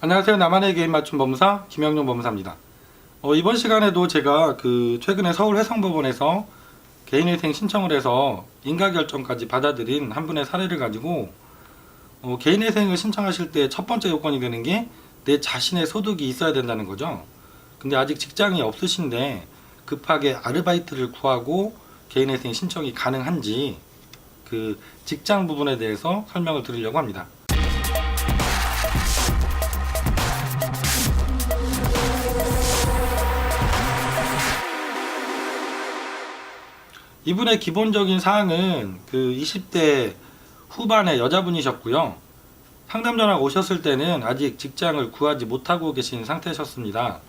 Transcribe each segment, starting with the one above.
안녕하세요. 나만의 개인 맞춤 법무사 김영용 법무사입니다. 이번 시간에도 제가 최근에 서울 해성법원에서 개인회생 신청을 해서 인가결정까지 받아들인 한 분의 사례를 가지고 개인회생을 신청하실 때 첫 번째 요건이 되는 게 내 자신의 소득이 있어야 된다는 거죠. 근데 아직 직장이 없으신데 급하게 아르바이트를 구하고 개인회생 신청이 가능한지 그 직장 부분에 대해서 설명을 드리려고 합니다. 이분의 기본적인 사항은 20대 후반의 여자분이셨고요. 상담 전화 오셨을 때는 아직 직장을 구하지 못하고 계신 상태셨습니다.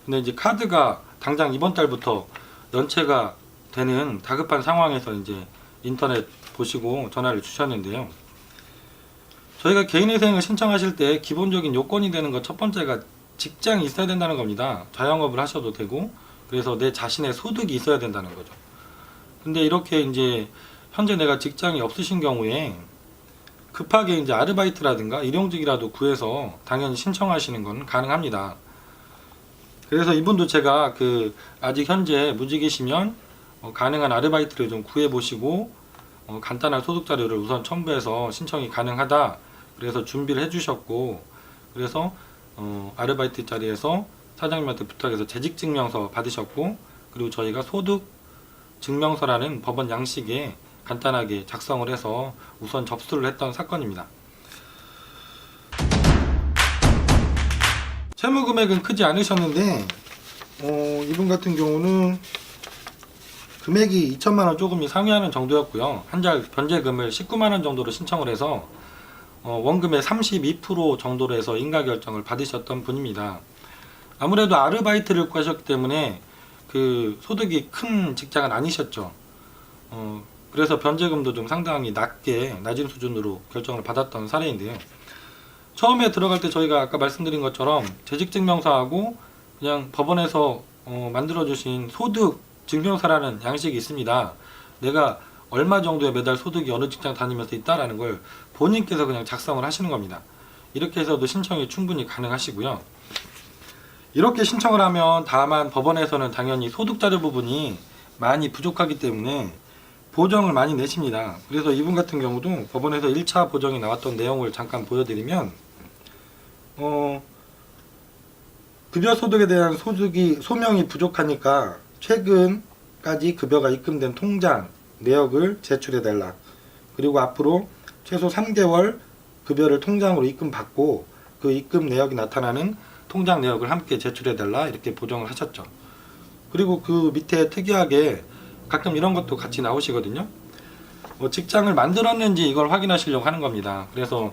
근데 이제 카드가 당장 이번 달부터 연체가 되는 다급한 상황에서 이제 인터넷 보시고 전화를 주셨는데요. 저희가 개인회생을 신청하실 때 기본적인 요건이 되는 것 첫 번째가 직장이 있어야 된다는 겁니다. 자영업을 하셔도 되고, 그래서 내 자신의 소득이 있어야 된다는 거죠. 근데 이렇게 이제 현재 내가 직장이 없으신 경우에 급하게 이제 아르바이트라든가 일용직이라도 구해서 당연히 신청하시는 건 가능합니다. 그래서 이분도 제가 아직 현재 무직이시면 가능한 아르바이트를 좀 구해 보시고 간단한 소득 자료를 우선 첨부해서 신청이 가능하다. 그래서 준비를 해주셨고, 그래서 아르바이트 자리에서 사장님한테 부탁해서 재직증명서 받으셨고, 그리고 저희가 소득 증명서라는 법원 양식에 간단하게 작성을 해서 우선 접수를 했던 사건입니다. 채무 금액은 크지 않으셨는데 이분 같은 경우는 금액이 2천만원 조금이 상회하는 정도였고요. 한 달 변제금을 19만원 정도로 신청을 해서 원금의 32% 정도로 해서 인가결정을 받으셨던 분입니다. 아무래도 아르바이트를 구하셨기 때문에 소득이 큰 직장은 아니셨죠. 그래서 변제금도 좀 상당히 낮은 수준으로 결정을 받았던 사례인데요. 처음에 들어갈 때 저희가 아까 말씀드린 것처럼 재직증명서하고 그냥 법원에서 만들어주신 소득 증명서라는 양식이 있습니다. 내가 얼마 정도의 매달 소득이 어느 직장 다니면서 있다라는 걸 본인께서 그냥 작성을 하시는 겁니다. 이렇게 해서도 신청이 충분히 가능하시고요. 이렇게 신청을 하면 다만 법원에서는 당연히 소득자료 부분이 많이 부족하기 때문에 보정을 많이 내십니다. 그래서 이분 같은 경우도 법원에서 1차 보정이 나왔던 내용을 잠깐 보여드리면 급여 소득에 대한 소명이 부족하니까 최근까지 급여가 입금된 통장 내역을 제출해달라. 그리고 앞으로 최소 3개월 급여를 통장으로 입금받고 그 입금 내역이 나타나는 통장 내역을 함께 제출해달라, 이렇게 보정을 하셨죠. 그리고 그 밑에 특이하게 가끔 이런 것도 같이 나오시거든요. 직장을 만들었는지 이걸 확인하시려고 하는 겁니다. 그래서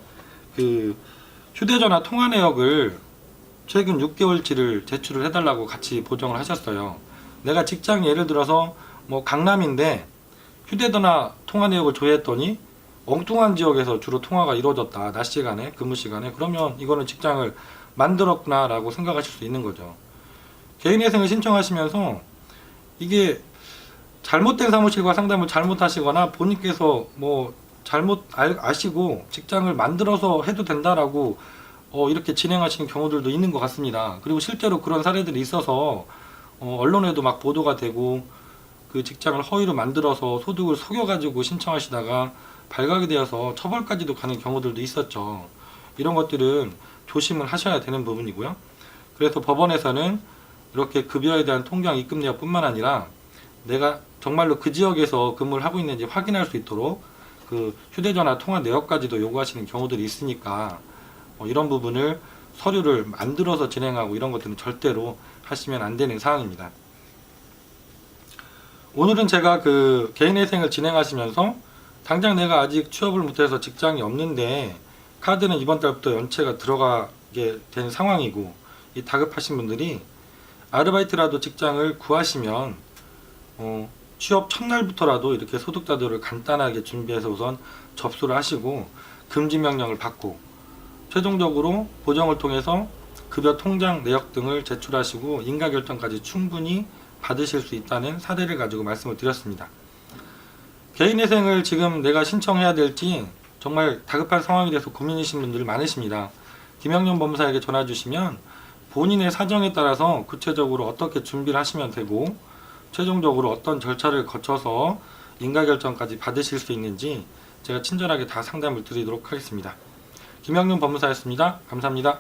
휴대전화 통화 내역을 최근 6개월치를 제출을 해달라고 같이 보정을 하셨어요. 내가 직장이 예를 들어서 강남인데 휴대전화 통화 내역을 조회했더니 엉뚱한 지역에서 주로 통화가 이루어졌다, 낮 시간에, 근무 시간에, 그러면 이거는 직장을 만들었구나 라고 생각하실 수 있는 거죠. 개인회생을 신청하시면서 이게 잘못된 사무실과 상담을 잘못하시거나 본인께서 잘못 아시고 직장을 만들어서 해도 된다라고 이렇게 진행하시는 경우들도 있는 것 같습니다. 그리고 실제로 그런 사례들이 있어서 언론에도 막 보도가 되고 그 직장을 허위로 만들어서 소득을 속여가지고 신청하시다가 발각이 되어서 처벌까지도 가는 경우들도 있었죠. 이런 것들은 조심을 하셔야 되는 부분이고요. 그래서 법원에서는 이렇게 급여에 대한 통장 입금 내역뿐만 아니라 내가 정말로 그 지역에서 근무를 하고 있는지 확인할 수 있도록 휴대전화 통화 내역까지도 요구하시는 경우들이 있으니까 이런 부분을 서류를 만들어서 진행하고 이런 것들은 절대로 하시면 안 되는 사항입니다. 오늘은 제가 개인회생을 진행하시면서 당장 내가 아직 취업을 못해서 직장이 없는데 카드는 이번 달부터 연체가 들어가게 된 상황이고, 이 다급하신 분들이 아르바이트라도 직장을 구하시면 취업 첫날부터라도 이렇게 소득자료를 간단하게 준비해서 우선 접수를 하시고 금지명령을 받고 최종적으로 보정을 통해서 급여 통장 내역 등을 제출하시고 인가결정까지 충분히 받으실 수 있다는 사례를 가지고 말씀을 드렸습니다. 개인회생을 지금 내가 신청해야 될지 정말 다급한 상황이 돼서 고민이신 분들이 많으십니다. 김영룡 법무사에게 전화 주시면 본인의 사정에 따라서 구체적으로 어떻게 준비를 하시면 되고 최종적으로 어떤 절차를 거쳐서 인가결정까지 받으실 수 있는지 제가 친절하게 다 상담을 드리도록 하겠습니다. 김영룡 법무사였습니다. 감사합니다.